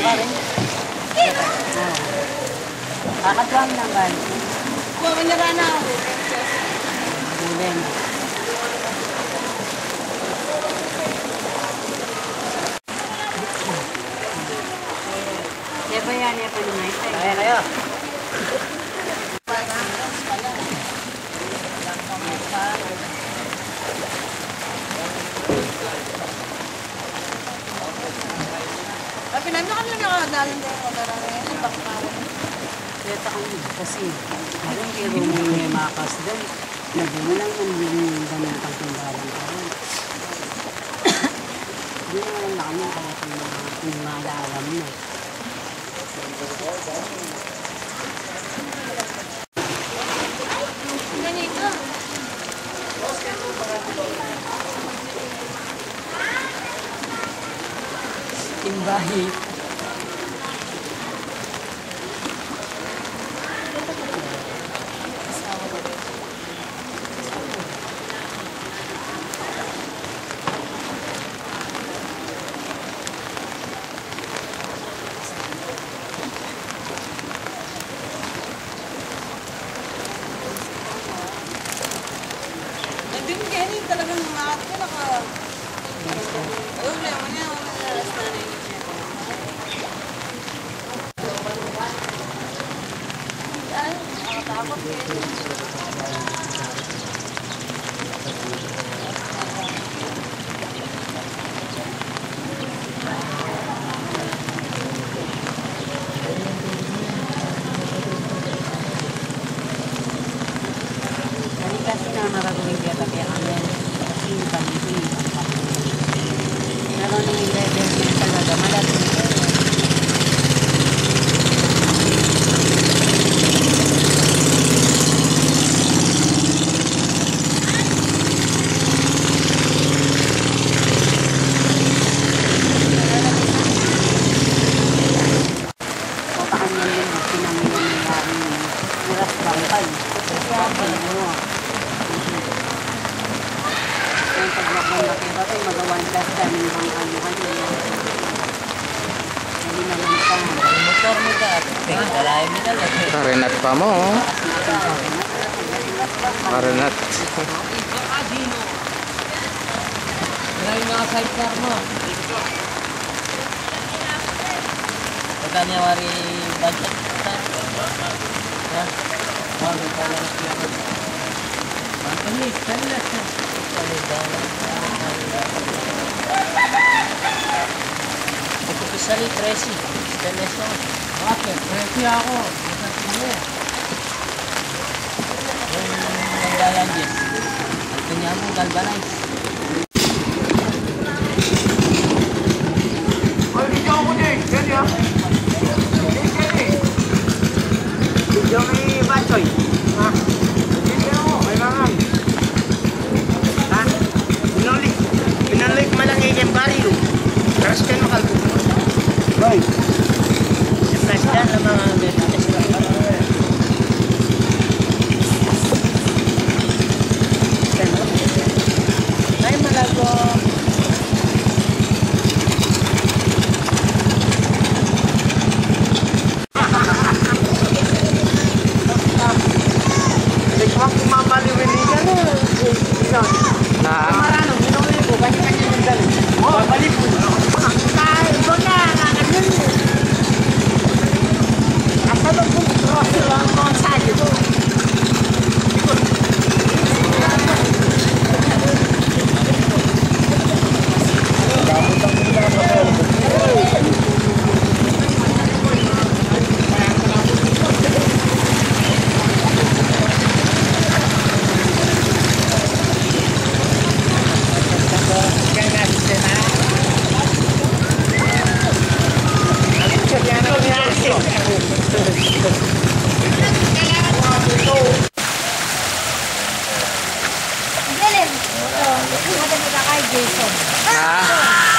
ka rin. Kakatuang naman. Huwag mo nira na ako. Bulen. Siapa yan? Siapa yung kaya kayo? Pinamyo ka lang nakadalan din ako darang sa bakkaran. Kaya kami kasi parang kaya may makas doon. Nagumulang yung ganitang tumbalang karon. Hindi naman na kami kung malaalam na. Ganito. Timbahi. Nandun ganyan talagang umakit ko naka... Ayun na, wala na last na rin. Ay, nakatakot eh. Kasi na maragawin kaya kaya kami kasi kami meron yung level niya talaga malaking papakan niya yung pinamilya ng miras bangkay kasi ako yung pagbakbang na kaya ito magawan plus dami ng ano-ano hindi naman pa motor mo ka dalayan mo na lang Karenat pa mo. Karenat. Maraming mga sidecar mo pagka niya wari budget ha? Wari pala na siya Anthony, stainless na ito pisali, Tracy stainless na bakit? Tracy ako yung nanggalan dyan ito niya mo, galvanize Video ko din, gani ha? Video may Batsoy. Ha? Video mo, kailangan. Ha? Pinalik malangay yung baryo. Terus kan makalbo. Hoy. Yung presdan ng mga betas lang. Ay, malago. Huwag kumamaliwinigan na. Marano, minuli ko, kanya-kanya yung dali. Babalik ko. Kahit ko na, nanagyan mo. Asa ba kung troso lang mga sayo ko? Jason. Ah!